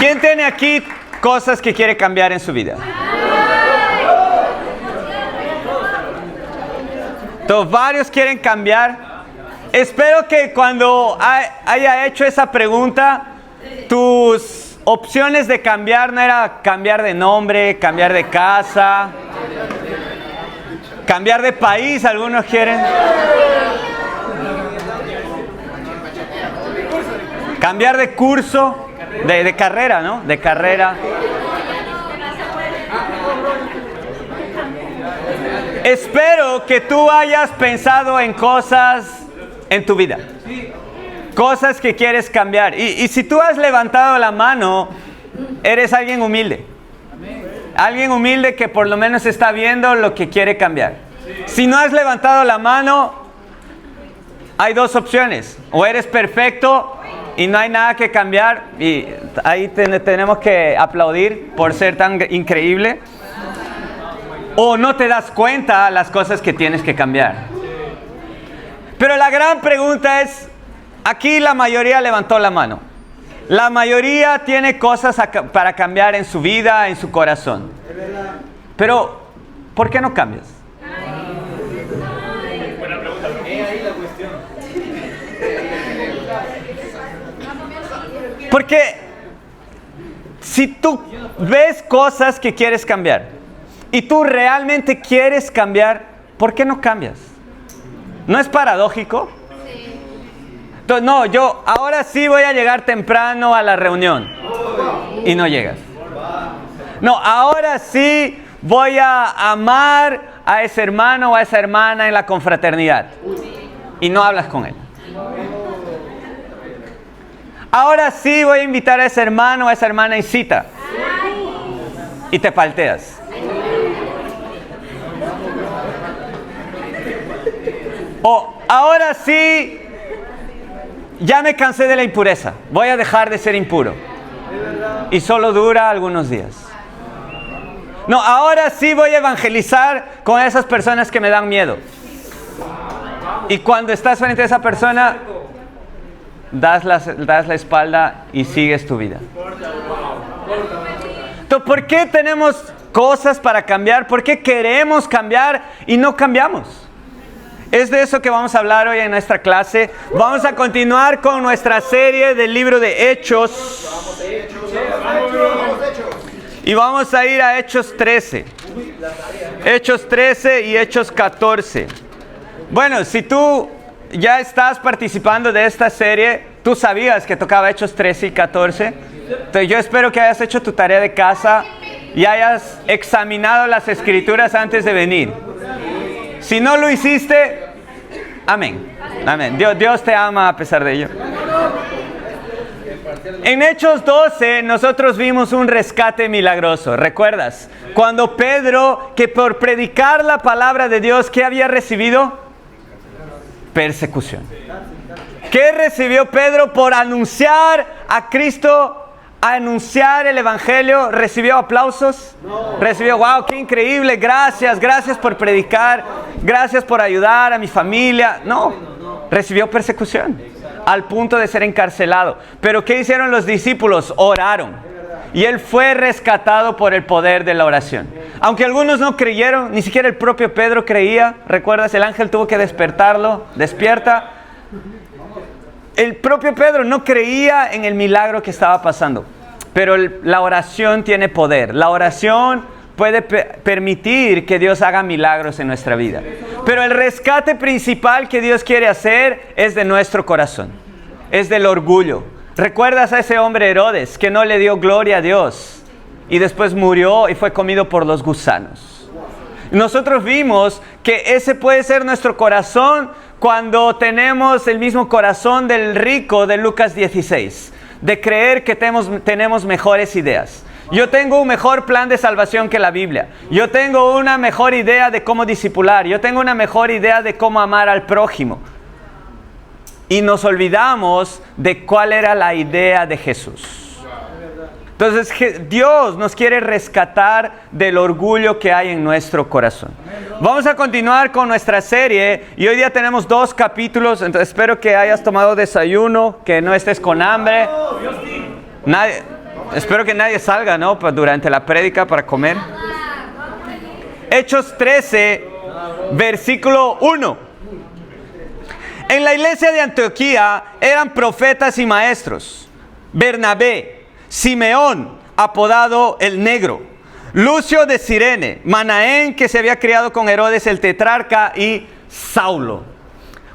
¿Quién tiene aquí cosas que quiere cambiar en su vida? Entonces, varios quieren cambiar. Espero que cuando haya hecho esa pregunta, tus opciones de cambiar no era cambiar de nombre, cambiar de casa, cambiar de país, algunos quieren. Cambiar de curso, de carrera, ¿no? De carrera. Espero que tú hayas pensado en cosas en tu vida. Cosas que quieres cambiar. Y si tú has levantado la mano, eres alguien humilde. Alguien humilde que por lo menos está viendo lo que quiere cambiar. Si no has levantado la mano, hay dos opciones. O eres perfecto y no hay nada que cambiar. Y ahí tenemos que aplaudir por ser tan increíble. O no te das cuenta las cosas que tienes que cambiar. Pero la gran pregunta es, aquí la mayoría levantó la mano. La mayoría tiene cosas para cambiar en su vida, en su corazón. Pero, ¿por qué no cambias? Buena pregunta. Ahí la cuestión. Porque si tú ves cosas que quieres cambiar y tú realmente quieres cambiar, ¿por qué no cambias? ¿No es paradójico? Sí. Entonces, no, yo ahora sí voy a llegar temprano a la reunión y no llegas. No, ahora sí voy a amar a ese hermano o a esa hermana en la confraternidad y no hablas con él. Ahora sí voy a invitar a ese hermano o a esa hermana en cita y te palteas. O ahora sí, ya me cansé de la impureza, voy a dejar de ser impuro. Y solo dura algunos días. No, ahora sí voy a evangelizar con esas personas que me dan miedo. Y cuando estás frente a esa persona, das la espalda y sigues tu vida. Entonces, ¿por qué tenemos cosas para cambiar? ¿Por qué queremos cambiar y no cambiamos? Es de eso que vamos a hablar hoy en nuestra clase. Vamos a continuar con nuestra serie del libro de Hechos. Y vamos a ir a Hechos 13. Hechos 13 y Hechos 14. Bueno, si tú ya estás participando de esta serie, tú sabías que tocaba Hechos 13 y 14. Entonces yo espero que hayas hecho tu tarea de casa y hayas examinado las escrituras antes de venir. Si no lo hiciste, amén. Amén. Dios te ama a pesar de ello. En Hechos 12 nosotros vimos un rescate milagroso. ¿Recuerdas? Cuando Pedro, que por predicar la palabra de Dios, ¿qué había recibido? Persecución. ¿Qué recibió Pedro por anunciar a Cristo? Anunciar el evangelio. ¿Recibió aplausos? No. Recibió, wow, qué increíble, gracias por predicar, gracias por ayudar a mi familia. No, recibió persecución al punto de ser encarcelado. Pero ¿qué hicieron los discípulos? Oraron. Y él fue rescatado por el poder de la oración. Aunque algunos no creyeron, ni siquiera el propio Pedro creía. ¿Recuerdas? El ángel tuvo que despertarlo. Despierta. El propio Pedro no creía en el milagro que estaba pasando, pero la oración tiene poder. La oración puede permitir que Dios haga milagros en nuestra vida. Pero el rescate principal que Dios quiere hacer es de nuestro corazón, es del orgullo. ¿Recuerdas a ese hombre Herodes que no le dio gloria a Dios y después murió y fue comido por los gusanos? Nosotros vimos que ese puede ser nuestro corazón cuando tenemos el mismo corazón del rico de Lucas 16, de creer que tenemos mejores ideas. Yo tengo un mejor plan de salvación que la Biblia. Yo tengo una mejor idea de cómo discipular. Yo tengo una mejor idea de cómo amar al prójimo. Y nos olvidamos de cuál era la idea de Jesús. Entonces Dios nos quiere rescatar del orgullo que hay en nuestro corazón. Vamos a continuar con nuestra serie y hoy día tenemos 2 capítulos. Entonces espero que hayas tomado desayuno, que no estés con hambre. Espero que nadie salga, ¿no? Durante la prédica para comer. Hechos 13, versículo 1. En la iglesia de Antioquía eran profetas y maestros: Bernabé, Simeón, apodado el Negro, Lucio de Cirene, Manaén, que se había criado con Herodes el tetrarca, y Saulo.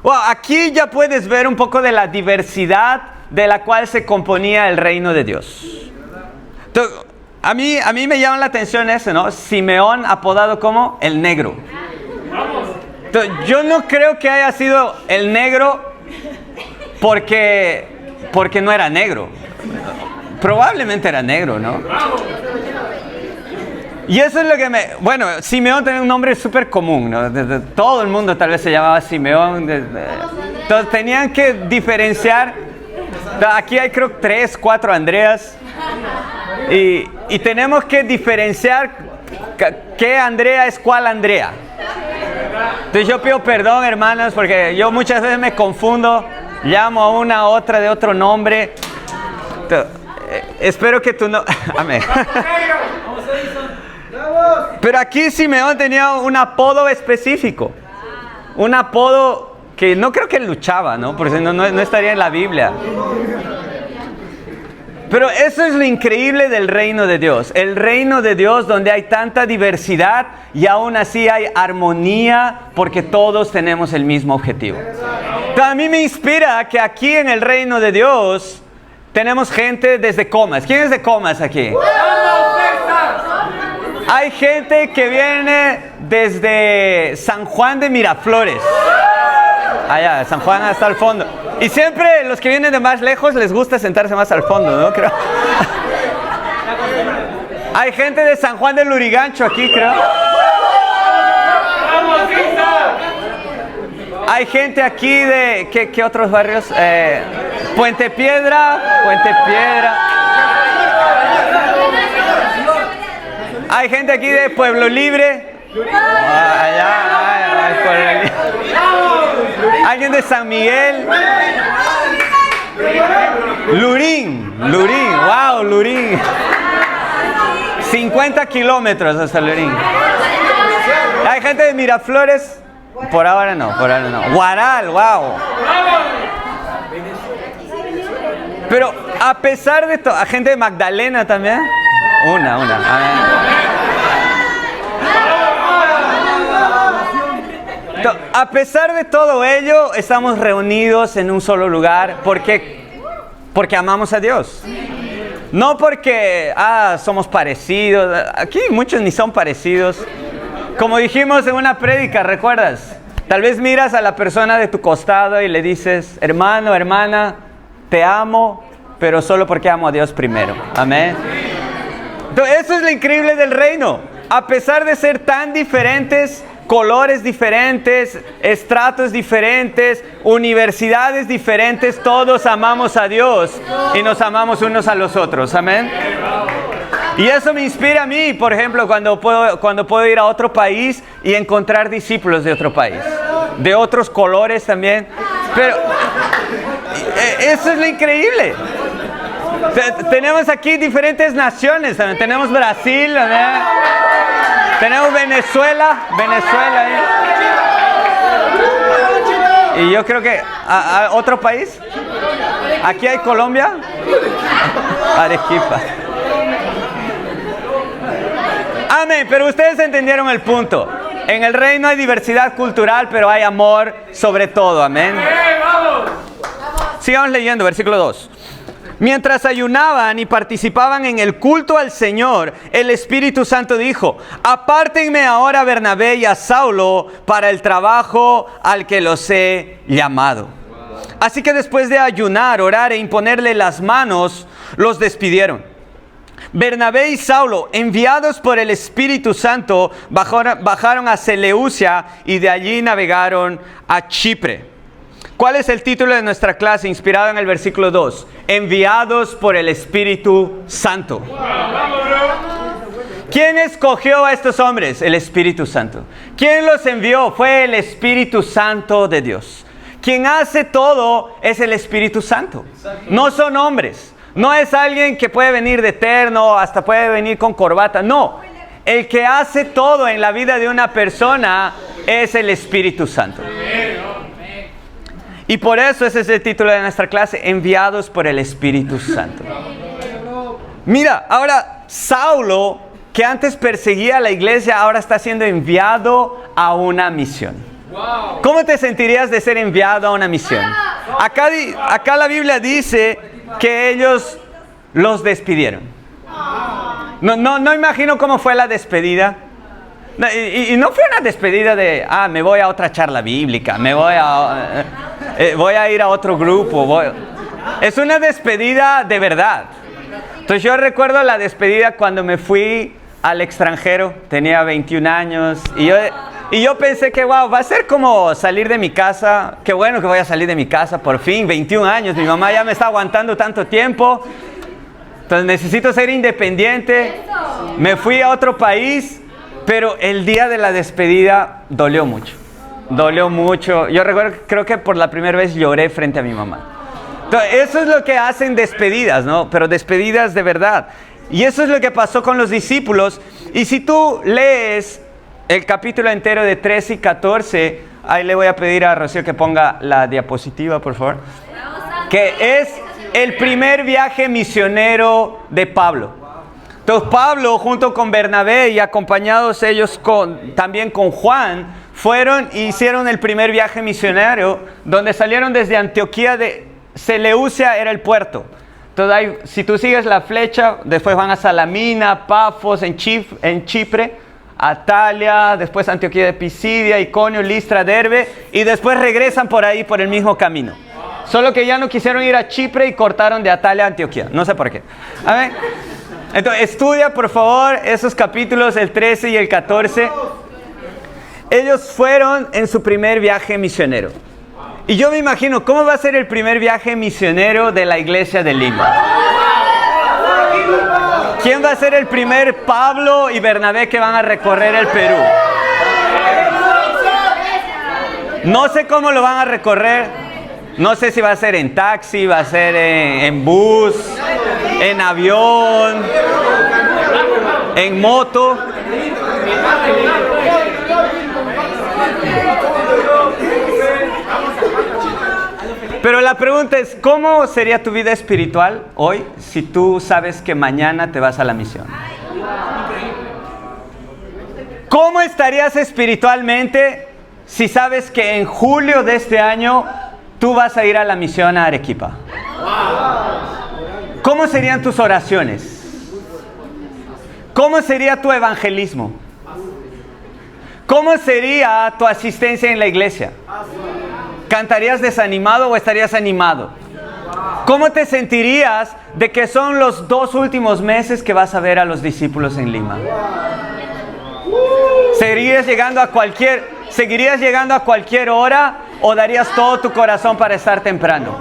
Wow, aquí ya puedes ver un poco de la diversidad de la cual se componía el reino de Dios. Entonces, a mí me llama la atención eso, ¿no? Simeón, apodado como el Negro. Entonces, yo no creo que haya sido el negro porque no era negro. Probablemente era negro, ¿no? Y eso es lo que Bueno, Simeón tenía un nombre súper común, ¿no? Todo el mundo tal vez se llamaba Simeón. Entonces tenían que diferenciar. Aquí hay creo 3, 4 Andreas. Y tenemos que diferenciar qué Andrea es cuál Andrea. Entonces yo pido perdón, hermanos, porque yo muchas veces me confundo. Llamo a una a otra de otro nombre. Entonces, espero que tú no... Amén. Pero aquí Simeón tenía un apodo específico. Un apodo que no creo que luchaba, ¿no? Porque no estaría en la Biblia. Pero eso es lo increíble del reino de Dios. El reino de Dios donde hay tanta diversidad y aún así hay armonía porque todos tenemos el mismo objetivo. Entonces, a mí me inspira que aquí en el reino de Dios tenemos gente desde Comas. ¿Quién es de Comas aquí? Hay gente que viene desde San Juan de Miraflores. Allá, San Juan hasta el fondo. Y siempre los que vienen de más lejos les gusta sentarse más al fondo, ¿no? Creo. Hay gente de San Juan del Lurigancho aquí, creo. Hay gente aquí de... ¿Qué otros barrios? Puente Piedra. Hay gente aquí de Pueblo Libre. Alguien de San Miguel. Lurín, wow, Lurín. 50 kilómetros hasta Lurín. Hay gente de Miraflores. Por ahora no. Guaral, wow. Pero a pesar de todo, ¿hay gente de Magdalena también? Una. A pesar de todo ello, estamos reunidos en un solo lugar porque amamos a Dios. No porque somos parecidos. Aquí muchos ni son parecidos. Como dijimos en una prédica, ¿recuerdas? Tal vez miras a la persona de tu costado y le dices: hermano, hermana, te amo, pero solo porque amo a Dios primero. Amén. Entonces, eso es lo increíble del reino. A pesar de ser tan diferentes, colores diferentes, estratos diferentes, universidades diferentes, todos amamos a Dios y nos amamos unos a los otros. Amén. Y eso me inspira a mí, por ejemplo, cuando puedo ir a otro país y encontrar discípulos de otro país, de otros colores también. Pero eso es lo increíble. Tenemos aquí diferentes naciones también. Tenemos Brasil, ¿verdad? Tenemos Venezuela. Y yo creo que otro país. Aquí hay Colombia. Arequipa. Amén, pero ustedes entendieron el punto. En el reino hay diversidad cultural, pero hay amor sobre todo. Amén. Sigamos leyendo, versículo 2. Mientras ayunaban y participaban en el culto al Señor, el Espíritu Santo dijo: apártenme ahora a Bernabé y a Saulo para el trabajo al que los he llamado. Así que después de ayunar, orar e imponerle las manos, los despidieron. Bernabé y Saulo, enviados por el Espíritu Santo, bajaron a Seleucia y de allí navegaron a Chipre. ¿Cuál es el título de nuestra clase inspirado en el versículo 2? Enviados por el Espíritu Santo. ¿Quién escogió a estos hombres? El Espíritu Santo. ¿Quién los envió? Fue el Espíritu Santo de Dios. Quien hace todo es el Espíritu Santo. No son hombres. No es alguien que puede venir de terno, hasta puede venir con corbata. No, el que hace todo en la vida de una persona es el Espíritu Santo. Y por eso ese es el título de nuestra clase, enviados por el Espíritu Santo. Mira, ahora Saulo, que antes perseguía a la iglesia, ahora está siendo enviado a una misión. ¿Cómo te sentirías de ser enviado a una misión? Acá la Biblia dice que ellos los despidieron. No imagino cómo fue la despedida. Y no fue una despedida de, me voy a otra charla bíblica, voy a ir a otro grupo. Es una despedida de verdad. Entonces yo recuerdo la despedida cuando me fui al extranjero, tenía 21 años, y yo pensé que va a ser como salir de mi casa. Qué bueno que voy a salir de mi casa, por fin, 21 años, mi mamá ya me está aguantando tanto tiempo, entonces necesito ser independiente. Me fui a otro país, pero el día de la despedida dolió mucho. Yo recuerdo, creo que por la primera vez lloré frente a mi mamá. Entonces, eso es lo que hacen despedidas, ¿no? Pero despedidas de verdad. Y eso es lo que pasó con los discípulos. Y si tú lees el capítulo entero de 13 y 14, ahí le voy a pedir a Rocío que ponga la diapositiva, por favor. Que es el primer viaje misionero de Pablo. Entonces Pablo, junto con Bernabé y acompañados ellos también con Juan, fueron e hicieron el primer viaje misionero, donde salieron desde Antioquía de Seleucia, era el puerto. Entonces si tú sigues la flecha, después van a Salamina, Pafos en Chipre, Atalia, después Antioquía de Pisidia, Iconio, Listra, Derbe, y después regresan por ahí por el mismo camino. Solo que ya no quisieron ir a Chipre y cortaron de Atalia a Antioquía. No sé por qué. A ver. Entonces, estudia por favor esos capítulos, el 13 y el 14. Ellos fueron en su primer viaje misionero. Y yo me imagino, ¿cómo va a ser el primer viaje misionero de la iglesia de Lima? ¿Quién va a ser el primer Pablo y Bernabé que van a recorrer el Perú? No sé cómo lo van a recorrer. No sé si va a ser en taxi, va a ser en bus, en avión, en moto. Pero la pregunta es, ¿cómo sería tu vida espiritual hoy si tú sabes que mañana te vas a la misión? ¿Cómo estarías espiritualmente si sabes que en julio de este año tú vas a ir a la misión a Arequipa? ¿Cómo serían tus oraciones? ¿Cómo sería tu evangelismo? ¿Cómo sería tu asistencia en la iglesia? ¿Cantarías desanimado o estarías animado? ¿Cómo te sentirías de que son los 2 últimos meses que vas a ver a los discípulos en Lima? ¿Seguirías llegando a cualquier hora o darías todo tu corazón para estar temprano?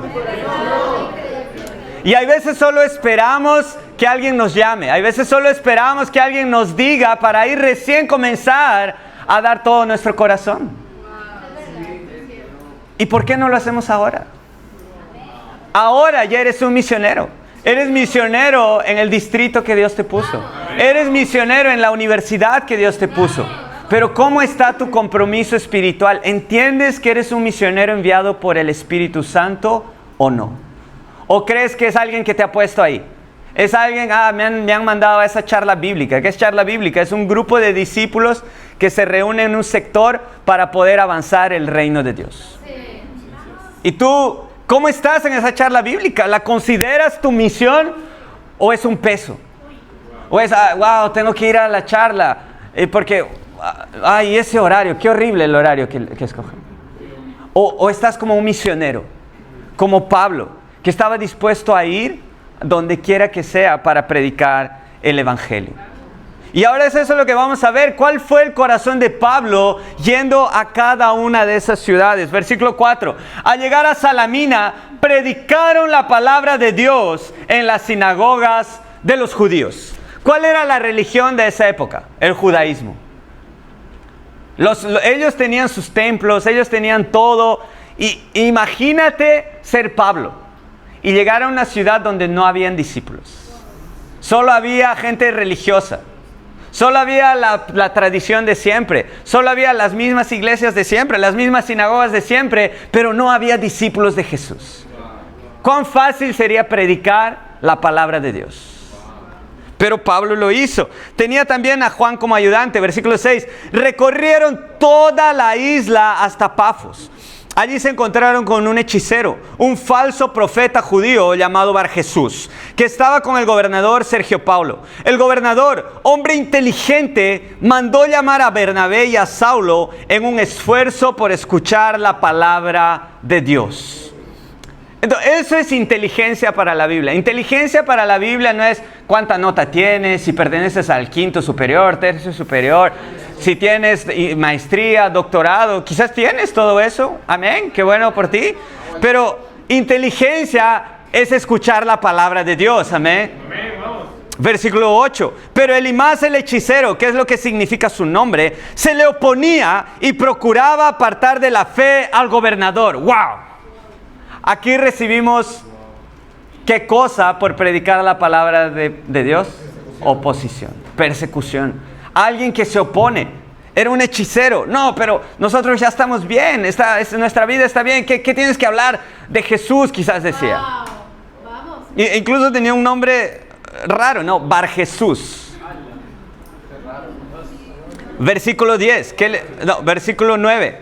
Y hay veces solo esperamos que alguien nos llame. Hay veces solo esperamos que alguien nos diga para ir recién comenzar a dar todo nuestro corazón. ¿Y por qué no lo hacemos ahora? Ahora ya eres un misionero. Eres misionero en el distrito que Dios te puso. Eres misionero en la universidad que Dios te puso. Pero ¿cómo está tu compromiso espiritual? ¿Entiendes que eres un misionero enviado por el Espíritu Santo o no? ¿O crees que es alguien que te ha puesto ahí? Es alguien, me han mandado a esa charla bíblica. ¿Qué es charla bíblica? Es un grupo de discípulos que se reúnen en un sector para poder avanzar el reino de Dios. ¿Y tú, cómo estás en esa charla bíblica? ¿La consideras tu misión o es un peso? ¿O es, tengo que ir a la charla? Porque, ese horario, qué horrible el horario que escogen. ¿O estás como un misionero, como Pablo, que estaba dispuesto a ir donde quiera que sea para predicar el evangelio? Y ahora es eso lo que vamos a ver. ¿Cuál fue el corazón de Pablo yendo a cada una de esas ciudades? Versículo 4. Al llegar a Salamina, predicaron la palabra de Dios en las sinagogas de los judíos. ¿Cuál era la religión de esa época? El judaísmo. Ellos tenían sus templos, ellos tenían todo. Y imagínate ser Pablo. y llegaron a una ciudad donde no habían discípulos. Solo había gente religiosa. Solo había la tradición de siempre. Solo había las mismas iglesias de siempre, las mismas sinagogas de siempre, pero no había discípulos de Jesús. ¿Cuán fácil sería predicar la palabra de Dios? Pero Pablo lo hizo. Tenía también a Juan como ayudante. Versículo 6. Recorrieron toda la isla hasta Pafos. Allí se encontraron con un hechicero, un falso profeta judío llamado Barjesús, que estaba con el gobernador Sergio Paulo. El gobernador, hombre inteligente, mandó llamar a Bernabé y a Saulo en un esfuerzo por escuchar la palabra de Dios. Entonces, eso es inteligencia para la Biblia. Inteligencia para la Biblia no es cuánta nota tienes, si perteneces al quinto superior, tercio superior, si tienes maestría, doctorado, quizás tienes todo eso. Amén, qué bueno por ti. Pero inteligencia es escuchar la palabra de Dios. Amén. Amén, vamos. Versículo 8. Pero Elimás el hechicero, que es lo que significa su nombre, se le oponía y procuraba apartar de la fe al gobernador. ¡Wow! Aquí recibimos, ¿qué cosa por predicar la palabra de Dios? Oposición, persecución. Alguien que se opone. Era un hechicero. No, pero nosotros ya estamos bien. Nuestra vida está bien. ¿Qué tienes que hablar de Jesús? Quizás decía. Vamos. Incluso tenía un nombre raro, ¿no? Barjesús. Versículo 10. Versículo 9.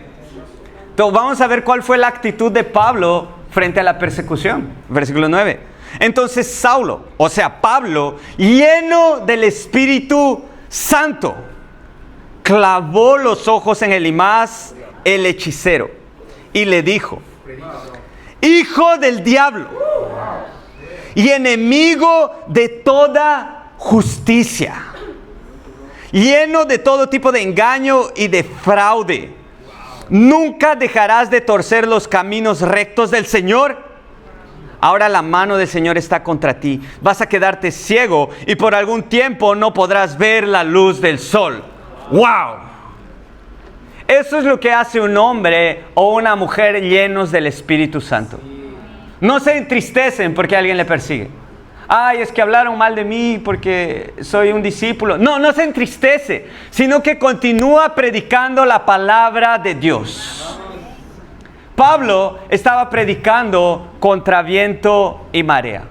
Entonces, vamos a ver cuál fue la actitud de Pablo frente a la persecución. Versículo 9. Entonces Saulo, o sea Pablo, lleno del Espíritu Santo, clavó los ojos en Elimás, el hechicero, y le dijo: hijo del diablo y enemigo de toda justicia, lleno de todo tipo de engaño y de fraude, ¿nunca dejarás de torcer los caminos rectos del Señor? Ahora la mano del Señor está contra ti. Vas a quedarte ciego y por algún tiempo no podrás ver la luz del sol. ¡Wow! Eso es lo que hace un hombre o una mujer llenos del Espíritu Santo. No se entristecen porque alguien le persigue. Ay, es que hablaron mal de mí porque soy un discípulo. No se entristece, sino que continúa predicando la palabra de Dios. Pablo estaba predicando contra viento y marea.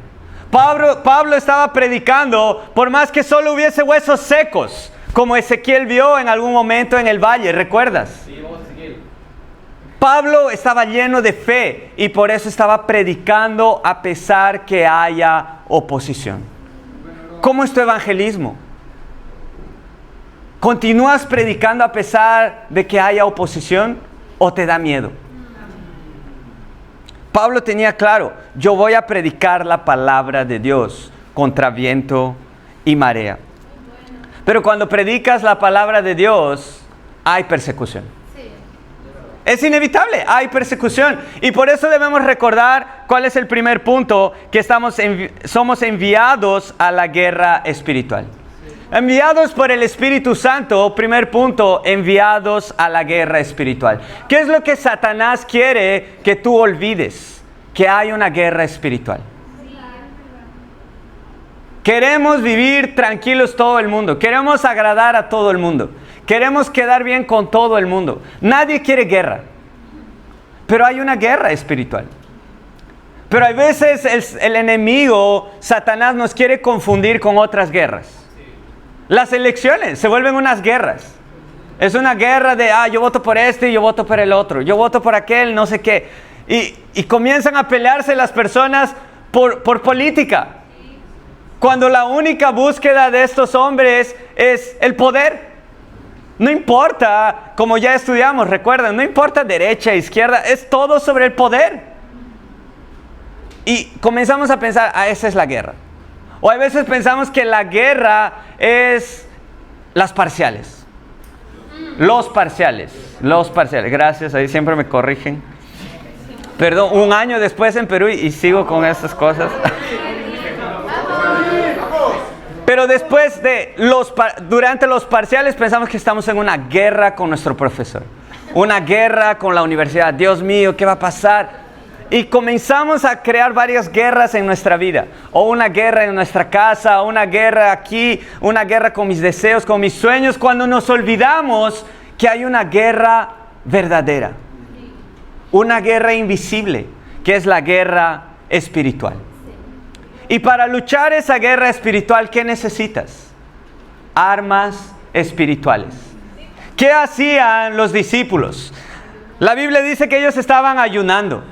Pablo estaba predicando por más que solo hubiese huesos secos, como Ezequiel vio en algún momento en el valle, ¿recuerdas? Sí, vamos a Ezequiel. Pablo estaba lleno de fe y por eso estaba predicando a pesar que haya oposición. ¿Cómo es tu evangelismo? ¿Continúas predicando a pesar de que haya oposición o te da miedo? Pablo tenía claro: yo voy a predicar la palabra de Dios contra viento y marea. Pero cuando predicas la palabra de Dios, hay persecución. Es inevitable, hay persecución. Y por eso debemos recordar cuál es el primer punto, que somos enviados a la guerra espiritual. Enviados por el Espíritu Santo, primer punto, enviados a la guerra espiritual. ¿Qué es lo que Satanás quiere que tú olvides? Que hay una guerra espiritual. Queremos vivir tranquilos todo el mundo. Queremos agradar a todo el mundo. Queremos quedar bien con todo el mundo. Nadie quiere guerra. Pero hay una guerra espiritual. Pero a veces el enemigo, Satanás, nos quiere confundir con otras guerras. Las elecciones se vuelven unas guerras. Es una guerra de, yo voto por este y yo voto por el otro. Yo voto por aquel, no sé qué. Y comienzan a pelearse las personas por política. Cuando la única búsqueda de estos hombres es el poder. No importa, como ya estudiamos, recuerden, no importa derecha, izquierda, es todo sobre el poder. Y comenzamos a pensar, esa es la guerra. O a veces pensamos que la guerra es las parciales. Los parciales. Gracias, ahí siempre me corrigen. Perdón, un año después en Perú y sigo con estas cosas. Pero después durante los parciales pensamos que estamos en una guerra con nuestro profesor. Una guerra con la universidad. Dios mío, ¿qué va a pasar? Y comenzamos a crear varias guerras en nuestra vida. O una guerra en nuestra casa, una guerra aquí, una guerra con mis deseos, con mis sueños, cuando nos olvidamos que hay una guerra verdadera. Una guerra invisible, que es la guerra espiritual. Y para luchar esa guerra espiritual, ¿qué necesitas? Armas espirituales. ¿Qué hacían los discípulos? La Biblia dice que ellos estaban ayunando.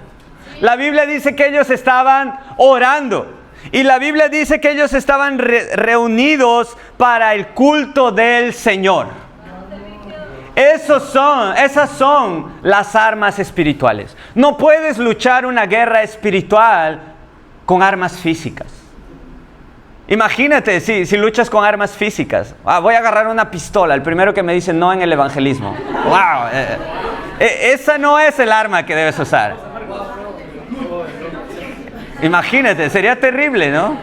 La Biblia dice que ellos estaban orando. Y la Biblia dice que ellos estaban reunidos para el culto del Señor. Esas son las armas espirituales. No puedes luchar una guerra espiritual con armas físicas. Imagínate si luchas con armas físicas. Voy a agarrar una pistola, el primero que me dice no en el evangelismo. ¡Wow! Esa no es el arma que debes usar. Imagínate, sería terrible, ¿no?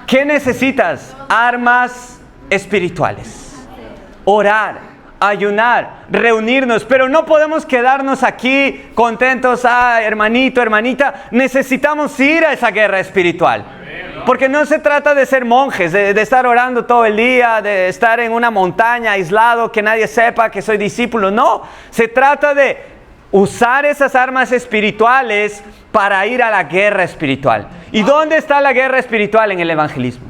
¿Qué necesitas? Armas espirituales. Orar, ayunar, reunirnos, pero no podemos quedarnos aquí contentos. Hermanito, hermanita, necesitamos ir a esa guerra espiritual. Porque no se trata de ser monjes, de estar orando todo el día, de estar en una montaña aislado, que nadie sepa que soy discípulo. No, se trata de usar esas armas espirituales para ir a la guerra espiritual. ¿Y dónde está la guerra espiritual? En el evangelismo.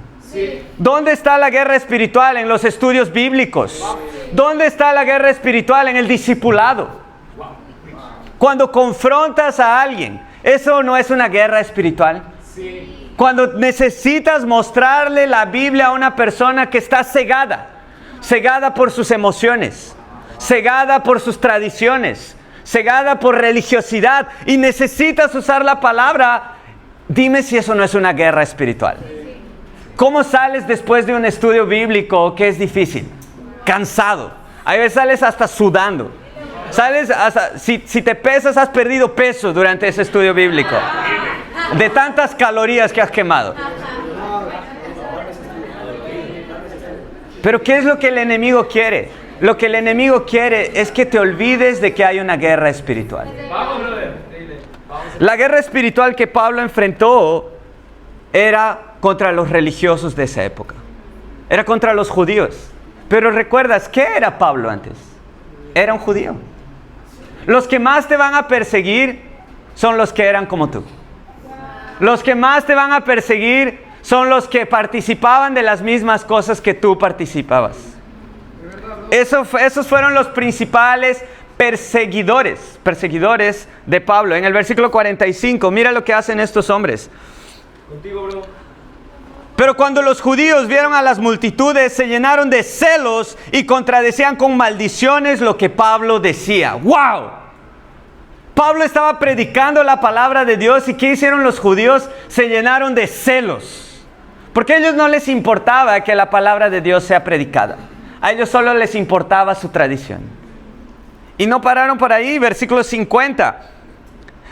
¿Dónde está la guerra espiritual? En los estudios bíblicos. ¿Dónde está la guerra espiritual? En el discipulado. Cuando confrontas a alguien, ¿eso no es una guerra espiritual? Cuando necesitas mostrarle la Biblia a una persona que está cegada por sus emociones, cegada por sus tradiciones, cegada por religiosidad, y necesitas usar la palabra, dime si eso no es una guerra espiritual. ¿Cómo sales después de un estudio bíblico que es difícil? Cansado. A veces sales hasta sudando. Sales hasta, si te pesas, has perdido peso durante ese estudio bíblico. De tantas calorías que has quemado. Pero ¿qué es lo que el enemigo quiere? Lo que el enemigo quiere es que te olvides de que hay una guerra espiritual. La guerra espiritual que Pablo enfrentó era contra los religiosos de esa época. Era contra los judíos. Pero recuerdas, ¿qué era Pablo antes? Era un judío. Los que más te van a perseguir son los que eran como tú. Los que más te van a perseguir son los que participaban de las mismas cosas que tú participabas. Esos fueron los principales perseguidores de Pablo. En el versículo 45, mira lo que hacen estos hombres. Contigo, bro. Pero cuando los judíos vieron a las multitudes, se llenaron de celos y contradecían con maldiciones lo que Pablo decía. ¡Wow! Pablo estaba predicando la palabra de Dios, y ¿qué hicieron los judíos? Se llenaron de celos. Porque a ellos no les importaba que la palabra de Dios sea predicada. A ellos solo les importaba su tradición. Y no pararon por ahí, versículo 50.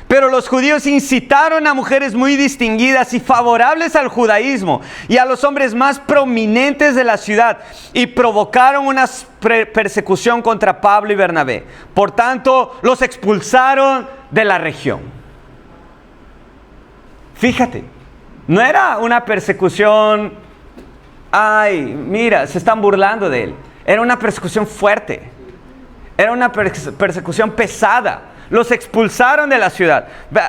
Pero los judíos incitaron a mujeres muy distinguidas y favorables al judaísmo y a los hombres más prominentes de la ciudad, y provocaron una persecución contra Pablo y Bernabé. Por tanto, los expulsaron de la región. Fíjate, no era una persecución, mira, se están burlando de él. Era una persecución fuerte. Era una persecución pesada. Los expulsaron de la ciudad.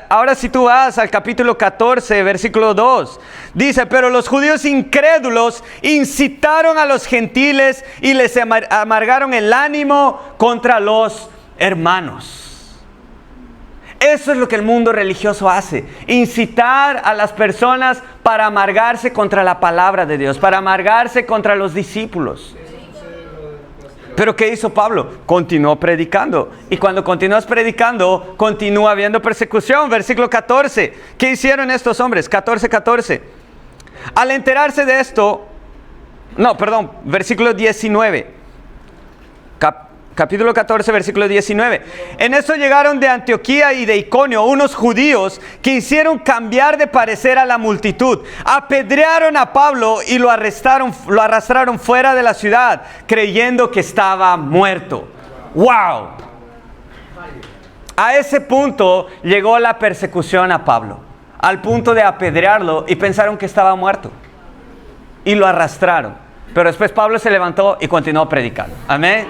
Ahora si tú vas al capítulo 14, versículo 2, dice: pero los judíos incrédulos incitaron a los gentiles y les amargaron el ánimo contra los hermanos. Eso es lo que el mundo religioso hace: incitar a las personas para amargarse contra la palabra de Dios, para amargarse contra los discípulos. Pero ¿qué hizo Pablo? Continuó predicando. Y cuando continúas predicando, continúa habiendo persecución. Versículo 14. ¿Qué hicieron estos hombres? 14. Al enterarse de esto... versículo 19. Capítulo 14, versículo 19. En eso llegaron de Antioquía y de Iconio unos judíos que hicieron cambiar de parecer a la multitud. Apedrearon a Pablo y lo arrastraron fuera de la ciudad, creyendo que estaba muerto. ¡Wow! A ese punto llegó la persecución a Pablo, al punto de apedrearlo y pensaron que estaba muerto. Y lo arrastraron. Pero después Pablo se levantó y continuó predicando. Amén.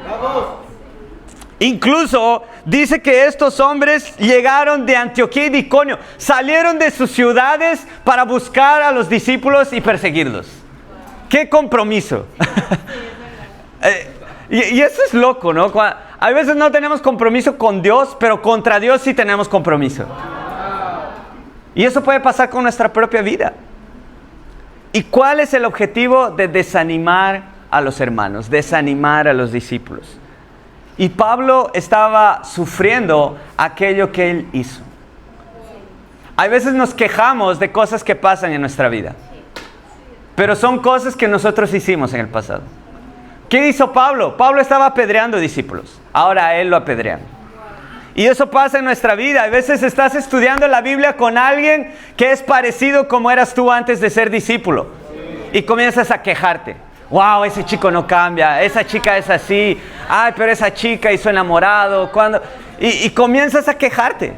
¡Vamos! Incluso dice que estos hombres llegaron de Antioquía y de Iconio. Salieron de sus ciudades para buscar a los discípulos y perseguirlos. ¡Qué compromiso! Y eso es loco, ¿no? A veces no tenemos compromiso con Dios, pero contra Dios sí tenemos compromiso. Y eso puede pasar con nuestra propia vida. ¿Y cuál es el objetivo de desanimar a los hermanos, desanimar a los discípulos? Y Pablo estaba sufriendo aquello que él hizo. A veces nos quejamos de cosas que pasan en nuestra vida, pero son cosas que nosotros hicimos en el pasado. ¿Qué hizo Pablo? Pablo estaba apedreando discípulos, ahora a él lo apedrean. Y eso pasa en nuestra vida. A veces estás estudiando la Biblia con alguien que es parecido como eras tú antes de ser discípulo. Y comienzas a quejarte. Wow, ese chico no cambia, esa chica es así. Ay, pero esa chica y su enamorado. Y comienzas a quejarte.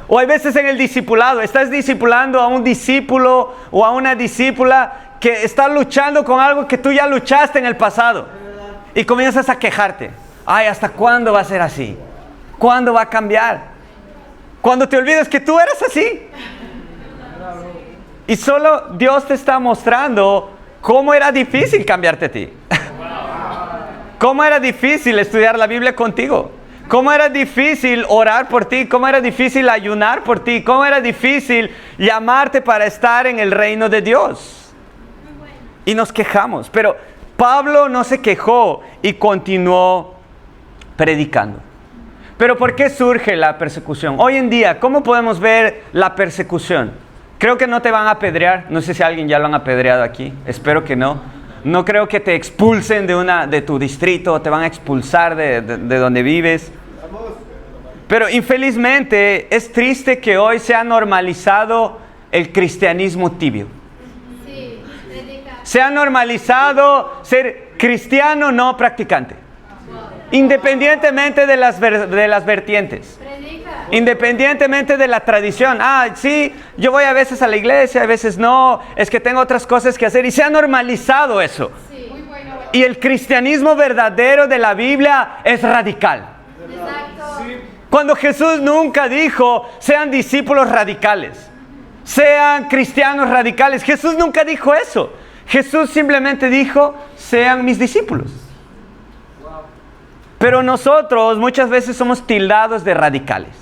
O hay veces en el discipulado, estás discipulando a un discípulo o a una discípula que está luchando con algo que tú ya luchaste en el pasado. Y comienzas a quejarte. Ay, ¿hasta cuándo va a ser así? ¿Cuándo va a cambiar? Cuando te olvidas que tú eras así. Y solo Dios te está mostrando cómo era difícil cambiarte a ti. Cómo era difícil estudiar la Biblia contigo. Cómo era difícil orar por ti. Cómo era difícil ayunar por ti. Cómo era difícil llamarte para estar en el reino de Dios. Y nos quejamos. Pero Pablo no se quejó y continuó predicando. Pero ¿por qué surge la persecución? Hoy en día, ¿cómo podemos ver la persecución? Creo que no te van a apedrear. No sé si alguien ya lo han apedreado aquí. Espero que no. No creo que te expulsen de tu distrito. Te van a expulsar de donde vives. Pero infelizmente es triste que hoy se ha normalizado el cristianismo tibio. Se ha normalizado ser cristiano no practicante. Independientemente de las vertientes. Independientemente de la tradición. Sí, yo voy a veces a la iglesia, a veces no. Es que tengo otras cosas que hacer. Y se ha normalizado eso. Sí. Y el cristianismo verdadero de la Biblia es radical. Exacto. Sí. Cuando Jesús nunca dijo, sean discípulos radicales. Sean cristianos radicales. Jesús nunca dijo eso. Jesús simplemente dijo, sean mis discípulos. Pero nosotros muchas veces somos tildados de radicales.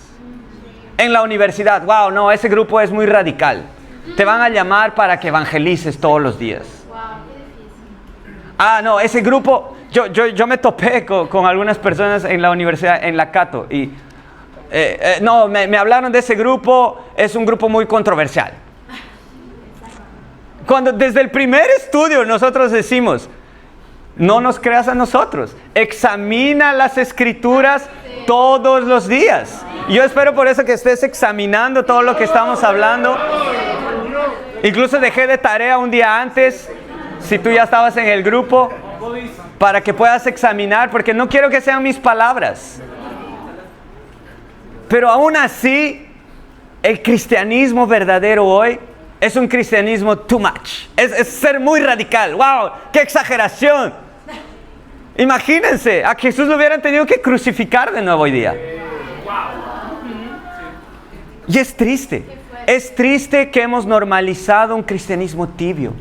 En la universidad, wow, no, ese grupo es muy radical. Te van a llamar para que evangelices todos los días. No, ese grupo, yo me topé con algunas personas en la universidad, en la Cato, y me hablaron de ese grupo, es un grupo muy controversial. Cuando desde el primer estudio nosotros decimos, no nos creas a nosotros. Examina las escrituras todos los días. Yo espero por eso que estés examinando todo lo que estamos hablando. Incluso dejé de tarea un día antes, si tú ya estabas en el grupo, para que puedas examinar, porque no quiero que sean mis palabras. Pero aún así, el cristianismo verdadero hoy es un cristianismo too much. Es ser muy radical. ¡Wow! ¡Qué exageración! Imagínense, a Jesús lo hubieran tenido que crucificar de nuevo hoy día. Y es triste. Es triste que hemos normalizado un cristianismo tibio.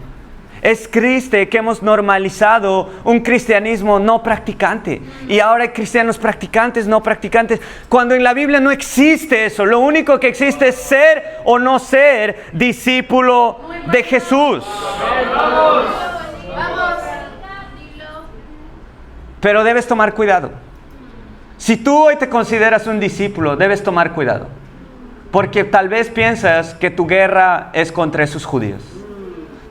Es triste que hemos normalizado un cristianismo no practicante. Y ahora hay cristianos practicantes, no practicantes. Cuando en la Biblia no existe eso. Lo único que existe es ser o no ser discípulo de Jesús. Pero debes tomar cuidado. Si tú hoy te consideras un discípulo, debes tomar cuidado. Porque tal vez piensas que tu guerra es contra esos judíos.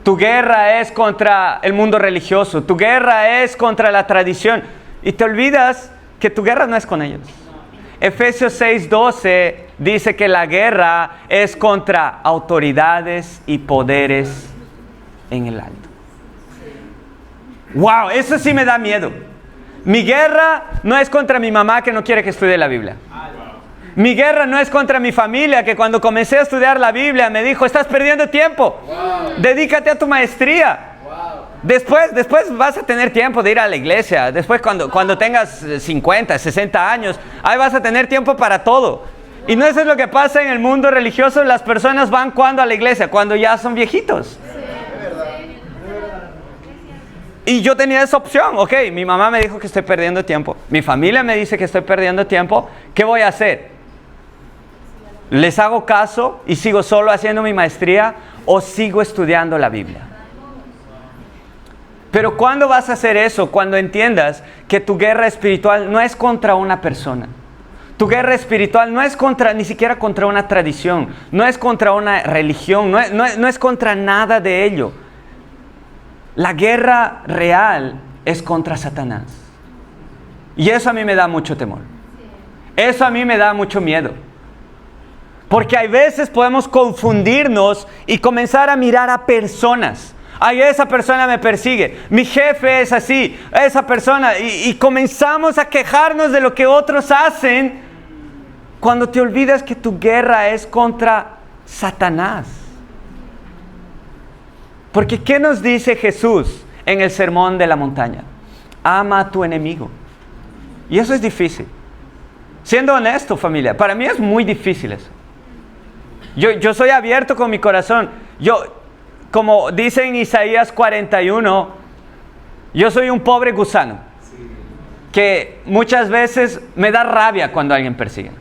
Tu guerra es contra el mundo religioso. Tu guerra es contra la tradición. Y te olvidas que tu guerra no es con ellos. Efesios 6:12 dice que la guerra es contra autoridades y poderes en el alto. ¡Wow! Eso sí me da miedo. Mi guerra no es contra mi mamá que no quiere que estudie la Biblia. Mi guerra no es contra mi familia que cuando comencé a estudiar la Biblia me dijo, estás perdiendo tiempo. Dedícate a tu maestría. Después vas a tener tiempo de ir a la iglesia. Después cuando tengas 50, 60 años, ahí vas a tener tiempo para todo. Y no eso es lo que pasa en el mundo religioso. Las personas van cuando a la iglesia, cuando ya son viejitos. Y yo tenía esa opción. Ok, mi mamá me dijo que estoy perdiendo tiempo. Mi familia me dice que estoy perdiendo tiempo. ¿Qué voy a hacer? ¿Les hago caso y sigo solo haciendo mi maestría o sigo estudiando la Biblia? Pero ¿cuándo vas a hacer eso? Cuando entiendas que tu guerra espiritual no es contra una persona. Tu guerra espiritual no es ni siquiera contra una tradición, no es contra una religión, no es contra nada de ello. La guerra real es contra Satanás. Y eso a mí me da mucho temor. Eso a mí me da mucho miedo. Porque hay veces podemos confundirnos y comenzar a mirar a personas. Ay, esa persona me persigue, mi jefe es así, esa persona, y comenzamos a quejarnos de lo que otros hacen cuando te olvidas que tu guerra es contra Satanás. Porque ¿qué nos dice Jesús en el Sermón de la Montaña? Ama a tu enemigo. Y eso es difícil. Siendo honesto, familia, para mí es muy difícil eso. Yo soy abierto con mi corazón. Como dice en Isaías 41, yo soy un pobre gusano que muchas veces me da rabia cuando alguien persigue.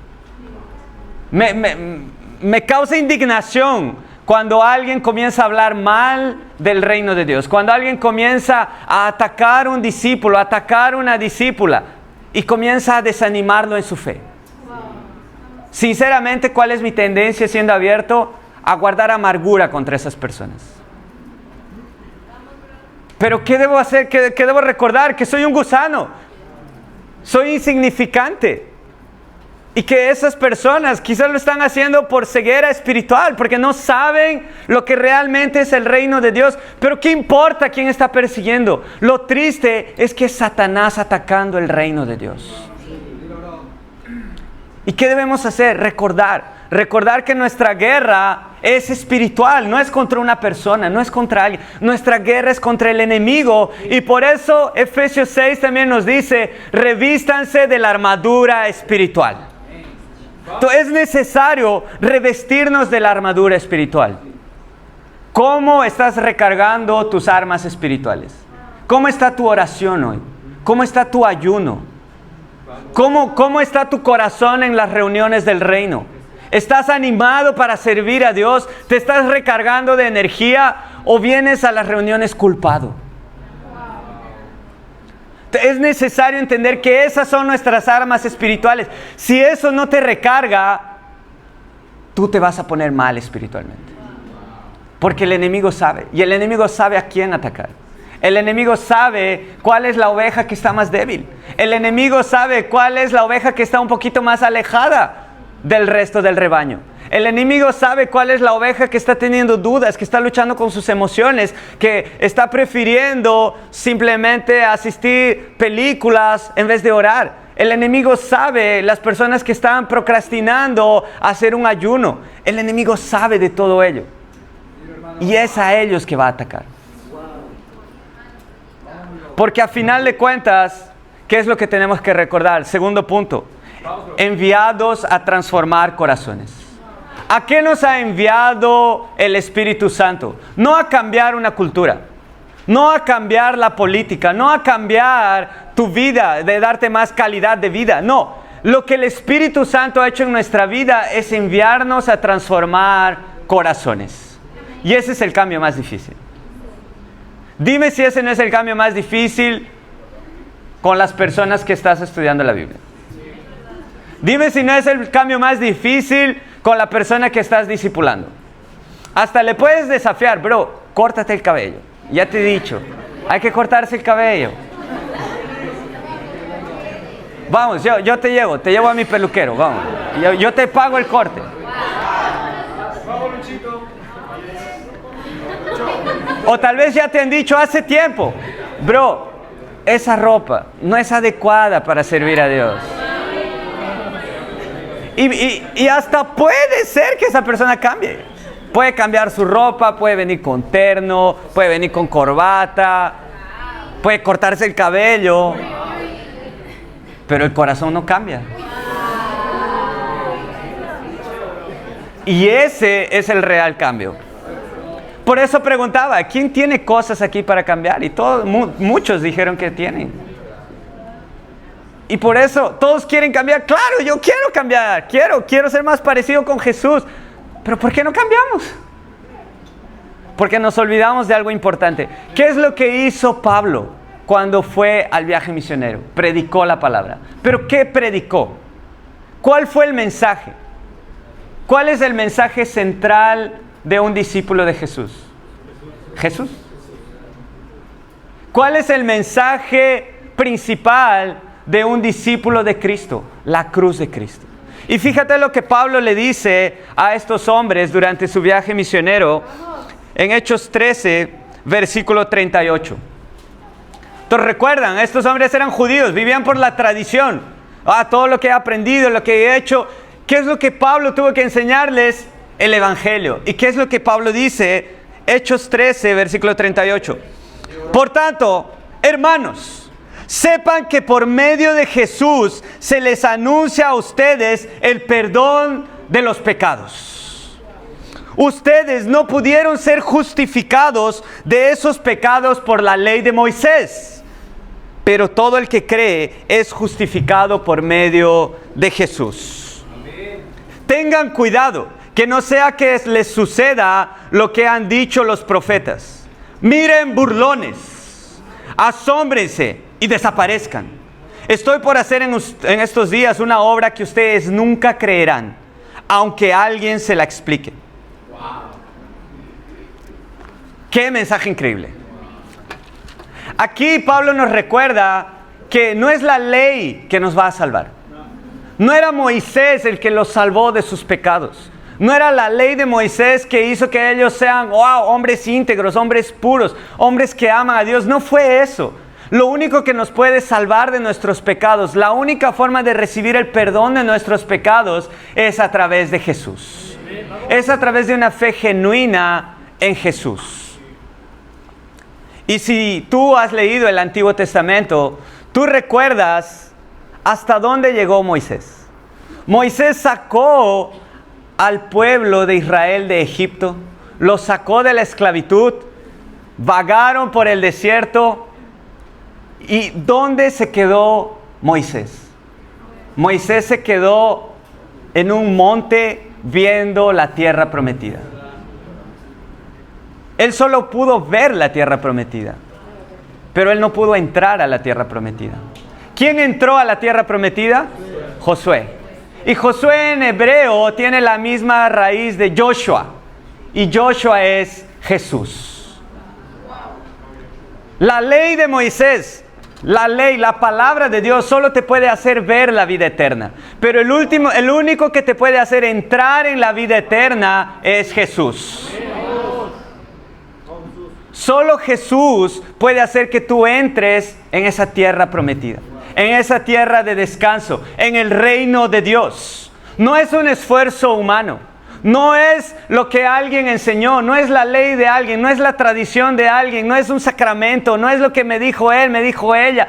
Me causa indignación cuando alguien comienza a hablar mal del reino de Dios, cuando alguien comienza a atacar a un discípulo, a atacar a una discípula y comienza a desanimarlo en su fe. Sinceramente, ¿cuál es mi tendencia siendo abierto? A guardar amargura contra esas personas. Pero ¿qué debo hacer? ¿Qué debo recordar? Que soy un gusano. Soy insignificante. Y que esas personas quizás lo están haciendo por ceguera espiritual, porque no saben lo que realmente es el reino de Dios. Pero ¿qué importa quién está persiguiendo? Lo triste es que es Satanás atacando el reino de Dios. ¿Y qué debemos hacer? Recordar que nuestra guerra es espiritual, no es contra una persona, no es contra alguien. Nuestra guerra es contra el enemigo. Y por eso Efesios 6 también nos dice, revístanse de la armadura espiritual. Entonces, es necesario revestirnos de la armadura espiritual. ¿Cómo estás recargando tus armas espirituales? ¿Cómo está tu oración hoy? ¿Cómo está tu ayuno? ¿Cómo está tu corazón en las reuniones del reino? ¿Estás animado para servir a Dios? ¿Te estás recargando de energía o vienes a las reuniones culpado? Es necesario entender que esas son nuestras armas espirituales. Si eso no te recarga, tú te vas a poner mal espiritualmente. Porque el enemigo sabe, y el enemigo sabe a quién atacar. El enemigo sabe cuál es la oveja que está más débil. El enemigo sabe cuál es la oveja que está un poquito más alejada del resto del rebaño. El enemigo sabe cuál es la oveja que está teniendo dudas, que está luchando con sus emociones, que está prefiriendo simplemente asistir películas en vez de orar. El enemigo sabe las personas que están procrastinando hacer un ayuno. El enemigo sabe de todo ello. Y es a ellos que va a atacar. Porque a final de cuentas, ¿qué es lo que tenemos que recordar? Segundo punto, enviados a transformar corazones. ¿A qué nos ha enviado el Espíritu Santo? No a cambiar una cultura, no a cambiar la política, no a cambiar tu vida, de darte más calidad de vida. No, lo que el Espíritu Santo ha hecho en nuestra vida es enviarnos a transformar corazones. Y ese es el cambio más difícil. Dime si ese no es el cambio más difícil con las personas que estás estudiando la Biblia. Dime si no es el cambio más difícil con la persona que estás discipulando. Hasta le puedes desafiar, bro, córtate el cabello. Ya te he dicho, hay que cortarse el cabello. Vamos, yo te llevo a mi peluquero, vamos. Yo te pago el corte. O tal vez ya te han dicho hace tiempo, bro, esa ropa no es adecuada para servir a Dios. Y hasta puede ser que esa persona cambie. Puede cambiar su ropa, puede venir con terno, puede venir con corbata, puede cortarse el cabello, pero el corazón no cambia. Y ese es el real cambio. Por eso preguntaba, ¿quién tiene cosas aquí para cambiar? Y muchos dijeron que tienen. Y por eso todos quieren cambiar. Claro, yo quiero cambiar, quiero ser más parecido con Jesús. Pero ¿por qué no cambiamos? Porque nos olvidamos de algo importante. ¿Qué es lo que hizo Pablo cuando fue al viaje misionero? Predicó la palabra. ¿Pero qué predicó? ¿Cuál fue el mensaje? ¿Cuál es el mensaje central de un discípulo de Jesús? Jesús. ¿Cuál es el mensaje principal de un discípulo de Cristo? La cruz de Cristo. Y fíjate lo que Pablo le dice a estos hombres durante su viaje misionero en Hechos 13, versículo 38. Entonces recuerdan, estos hombres eran judíos, vivían por la tradición. Todo lo que he aprendido, lo que he hecho. ¿Qué es lo que Pablo tuvo que enseñarles? El Evangelio. ¿Y qué es lo que Pablo dice? Hechos 13, versículo 38. Por tanto, hermanos, sepan que por medio de Jesús se les anuncia a ustedes el perdón de los pecados. Ustedes no pudieron ser justificados de esos pecados por la ley de Moisés, pero todo el que cree es justificado por medio de Jesús. Tengan cuidado, que no sea que les suceda lo que han dicho los profetas. Miren, burlones, asómbrense y desaparezcan. Estoy por hacer en estos días una obra que ustedes nunca creerán, aunque alguien se la explique. ¡Qué mensaje increíble! Aquí Pablo nos recuerda que no es la ley que nos va a salvar. No era Moisés el que los salvó de sus pecados. No era la ley de Moisés que hizo que ellos sean, hombres íntegros, hombres puros, hombres que aman a Dios. No fue eso. Lo único que nos puede salvar de nuestros pecados, la única forma de recibir el perdón de nuestros pecados es a través de Jesús. Es a través de una fe genuina en Jesús. Y si tú has leído el Antiguo Testamento, tú recuerdas hasta dónde llegó Moisés. Moisés sacó al pueblo de Israel de Egipto, los sacó de la esclavitud, vagaron por el desierto. ¿Y dónde se quedó Moisés? Moisés se quedó en un monte viendo la tierra prometida. Él solo pudo ver la tierra prometida, pero él no pudo entrar a la tierra prometida. ¿Quién entró a la tierra prometida? Josué. Y Josué en hebreo tiene la misma raíz de Joshua. Y Joshua es Jesús. La ley de Moisés, la palabra de Dios solo te puede hacer ver la vida eterna. Pero el único que te puede hacer entrar en la vida eterna es Jesús. Solo Jesús puede hacer que tú entres en esa tierra prometida, en esa tierra de descanso, en el reino de Dios. No es un esfuerzo humano, no es lo que alguien enseñó, no es la ley de alguien, no es la tradición de alguien, no es un sacramento, no es lo que me dijo él, me dijo ella.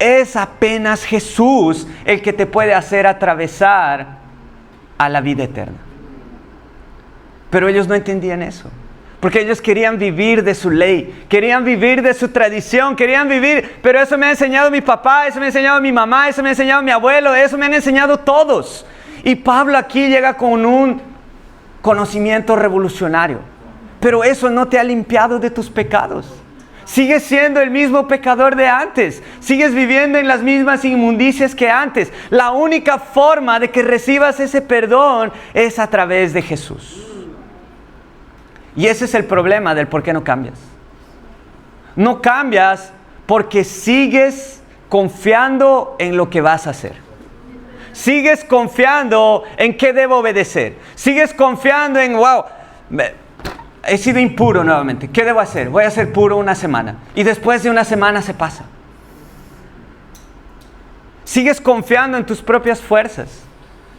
Es apenas Jesús el que te puede hacer atravesar a la vida eterna. Pero ellos no entendían eso. Porque ellos querían vivir de su ley, querían vivir de su tradición, querían vivir, pero eso me ha enseñado mi papá, eso me ha enseñado mi mamá, eso me ha enseñado mi abuelo, eso me han enseñado todos. Y Pablo aquí llega con un conocimiento revolucionario, pero eso no te ha limpiado de tus pecados. Sigues siendo el mismo pecador de antes, sigues viviendo en las mismas inmundicias que antes. La única forma de que recibas ese perdón es a través de Jesús. Y ese es el problema del por qué no cambias. No cambias porque sigues confiando en lo que vas a hacer. Sigues confiando en qué debo obedecer. Sigues confiando en, he sido impuro nuevamente. ¿Qué debo hacer? Voy a ser puro una semana. Y después de una semana se pasa. Sigues confiando en tus propias fuerzas.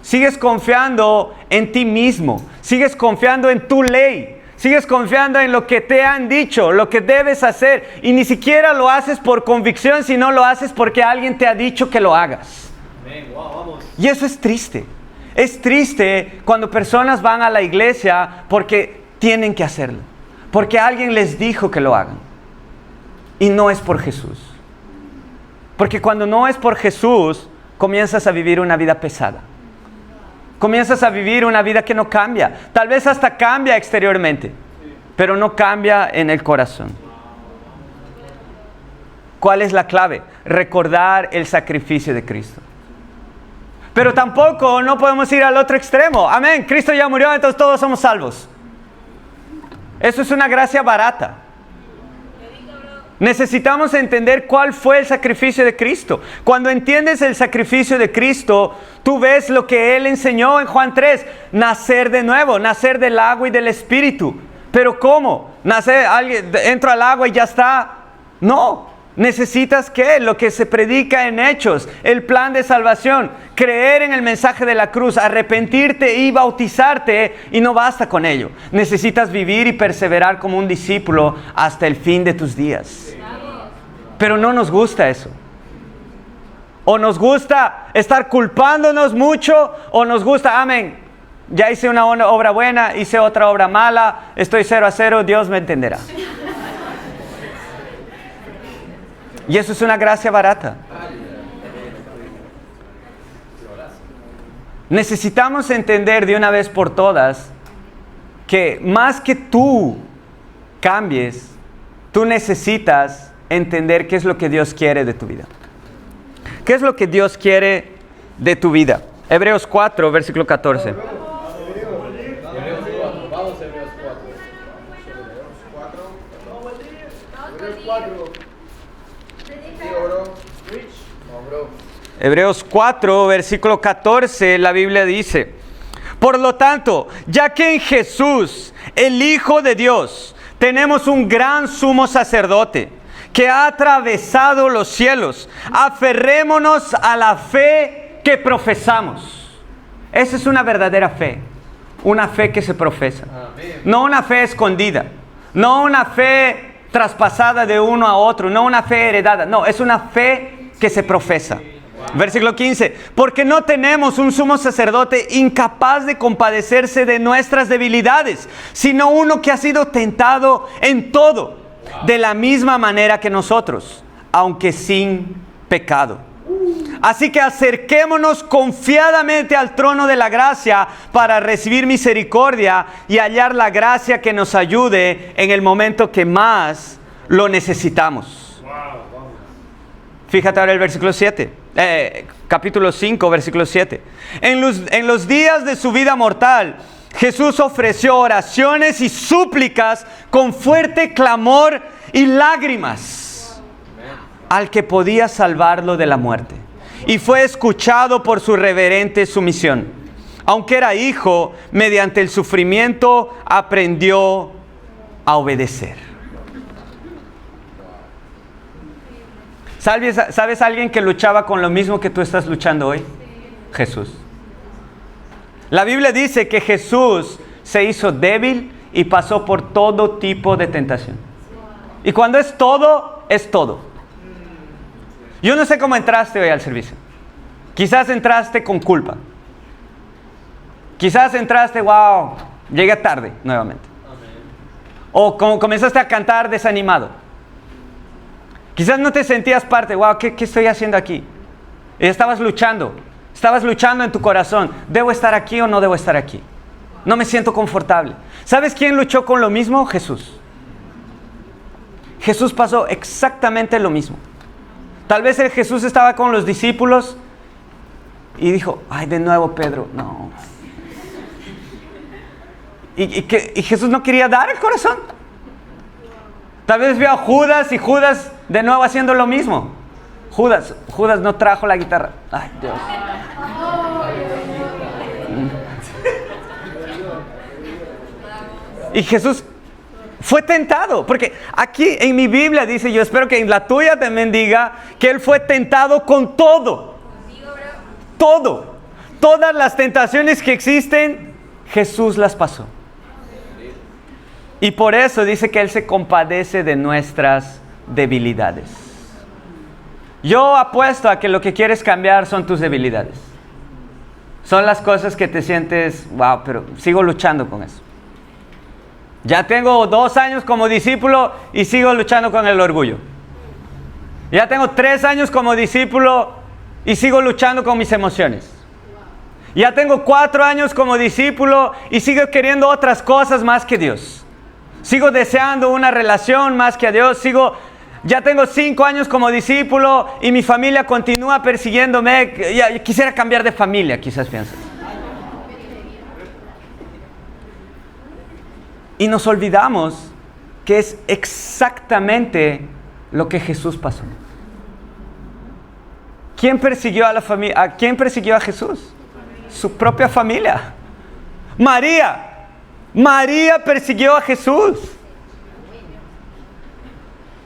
Sigues confiando en ti mismo. Sigues confiando en tu ley. Sigues confiando en lo que te han dicho, lo que debes hacer. Y ni siquiera lo haces por convicción, sino lo haces porque alguien te ha dicho que lo hagas. Y eso es triste. Es triste cuando personas van a la iglesia porque tienen que hacerlo. Porque alguien les dijo que lo hagan. Y no es por Jesús. Porque cuando no es por Jesús, comienzas a vivir una vida pesada. Comienzas a vivir una vida que no cambia. Tal vez hasta cambia exteriormente, pero no cambia en el corazón. ¿Cuál es la clave? Recordar el sacrificio de Cristo. Pero tampoco no podemos ir al otro extremo. Amén, Cristo ya murió, entonces todos somos salvos. Eso es una gracia barata. Necesitamos entender cuál fue el sacrificio de Cristo. Cuando entiendes el sacrificio de Cristo, tú ves lo que Él enseñó en Juan 3. Nacer de nuevo, nacer del agua y del Espíritu. ¿Pero cómo? ¿Entro al agua y ya está? No. Necesitas ¿qué? Lo que se predica en Hechos, el plan de salvación, creer en el mensaje de la cruz, arrepentirte y bautizarte, y no basta con ello. Necesitas vivir y perseverar como un discípulo hasta el fin de tus días. Pero no nos gusta eso. O nos gusta estar culpándonos mucho, o nos gusta, amén, ya hice una obra buena, hice otra obra mala, estoy 0-0, Dios me entenderá. Y eso es una gracia barata. Necesitamos entender de una vez por todas que más que tú cambies, tú necesitas entender qué es lo que Dios quiere de tu vida. ¿Qué es lo que Dios quiere de tu vida? Hebreos 4, versículo 14. Hebreos 4, versículo 14, la Biblia dice: por lo tanto, ya que en Jesús, el Hijo de Dios, tenemos un gran sumo sacerdote que ha atravesado los cielos, aferrémonos a la fe que profesamos. Esa es una verdadera fe, una fe que se profesa. No una fe escondida, no una fe traspasada de uno a otro, no una fe heredada, no, es una fe que se profesa. Versículo 15, porque no tenemos un sumo sacerdote incapaz de compadecerse de nuestras debilidades, sino uno que ha sido tentado en todo, de la misma manera que nosotros, aunque sin pecado. Así que acerquémonos confiadamente al trono de la gracia para recibir misericordia y hallar la gracia que nos ayude en el momento que más lo necesitamos. Fíjate ahora el versículo 7. Capítulo 5, versículo 7. En los días de su vida mortal, Jesús ofreció oraciones y súplicas con fuerte clamor y lágrimas al que podía salvarlo de la muerte. Y fue escuchado por su reverente sumisión. Aunque era hijo, mediante el sufrimiento aprendió a obedecer. ¿Sabes a alguien que luchaba con lo mismo que tú estás luchando hoy? Jesús. La Biblia dice que Jesús se hizo débil y pasó por todo tipo de tentación. Y cuando es todo, es todo. Yo no sé cómo entraste hoy al servicio. Quizás entraste con culpa. Quizás entraste, wow, llegué tarde nuevamente. O comenzaste a cantar desanimado. Quizás no te sentías parte, wow, ¿qué estoy haciendo aquí? Y estabas luchando en tu corazón, ¿debo estar aquí o no debo estar aquí? No me siento confortable. ¿Sabes quién luchó con lo mismo? Jesús. Jesús pasó exactamente lo mismo. Tal vez Jesús estaba con los discípulos y dijo, ay, de nuevo Pedro, no. Y Jesús no quería dar el corazón. Tal vez vio a Judas y Judas de nuevo haciendo lo mismo. Judas no trajo la guitarra. Ay, Dios. Y Jesús fue tentado, porque aquí en mi Biblia dice, yo espero que en la tuya también diga, que Él fue tentado con todo. todo. Todas las tentaciones que existen, Jesús las pasó. Y por eso dice que Él se compadece de nuestras debilidades. Yo apuesto a que lo que quieres cambiar son tus debilidades. Son las cosas que te sientes, wow, pero sigo luchando con eso. Ya tengo 2 años como discípulo y sigo luchando con el orgullo. Ya tengo 3 años como discípulo y sigo luchando con mis emociones. Ya tengo 4 años como discípulo y sigo queriendo otras cosas más que Dios. Sigo deseando una relación más que a Dios. Ya tengo 5 años como discípulo y mi familia continúa persiguiéndome. Ya quisiera cambiar de familia, quizás piensas. Y nos olvidamos que es exactamente lo que Jesús pasó. ¿Quién persiguió a la familia? ¿A quién persiguió a Jesús? Su propia familia. María persiguió a Jesús.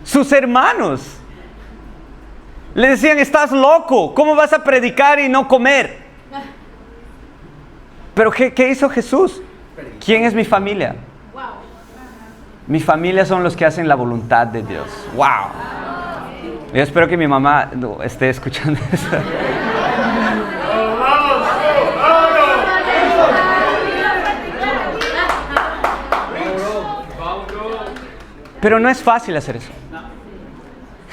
Sus hermanos le decían: estás loco, ¿cómo vas a predicar y no comer? Pero ¿qué hizo Jesús? ¿Quién es mi familia? Mi familia son los que hacen la voluntad de Dios. ¡Wow! Yo espero que mi mamá esté escuchando eso. Pero no es fácil hacer eso.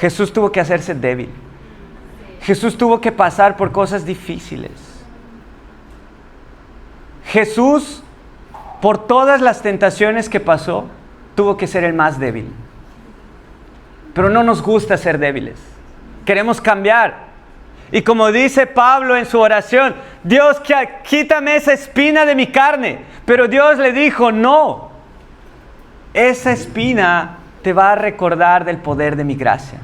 Jesús tuvo que hacerse débil. Jesús tuvo que pasar por cosas difíciles. Jesús, por todas las tentaciones que pasó, tuvo que ser el más débil. Pero no nos gusta ser débiles. Queremos cambiar. Y como dice Pablo en su oración: Dios, quítame esa espina de mi carne. Pero Dios le dijo: no. Esa espina te va a recordar del poder de mi gracia.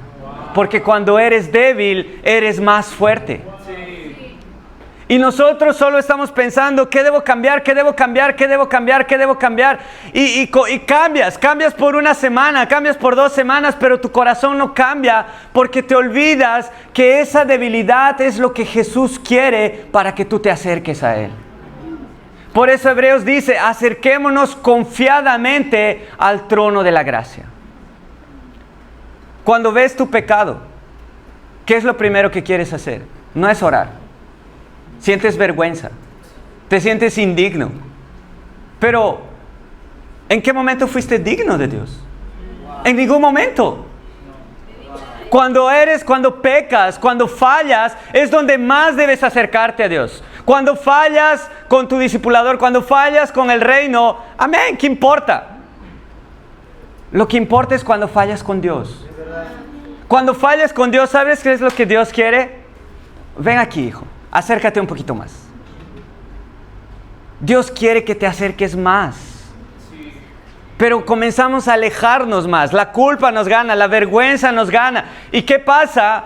Porque cuando eres débil, eres más fuerte. Y nosotros solo estamos pensando: ¿qué debo cambiar? ¿Qué debo cambiar? ¿Qué debo cambiar? ¿Qué debo cambiar? Y cambias por una semana, cambias por 2 semanas, pero tu corazón no cambia porque te olvidas que esa debilidad es lo que Jesús quiere para que tú te acerques a Él. Por eso Hebreos dice: acerquémonos confiadamente al trono de la gracia. Cuando ves tu pecado, ¿qué es lo primero que quieres hacer? No es orar. Sientes vergüenza, te sientes indigno. Pero, ¿en qué momento fuiste digno de Dios? En ningún momento. Cuando pecas, cuando fallas, es donde más debes acercarte a Dios. Cuando fallas con tu discipulador, cuando fallas con el reino, amén, ¿qué importa? Lo que importa es cuando fallas con Dios. Cuando fallas con Dios, ¿sabes qué es lo que Dios quiere? Ven aquí, hijo, acércate un poquito más. Dios quiere que te acerques más. Pero comenzamos a alejarnos más. La culpa nos gana, la vergüenza nos gana. ¿Y qué pasa?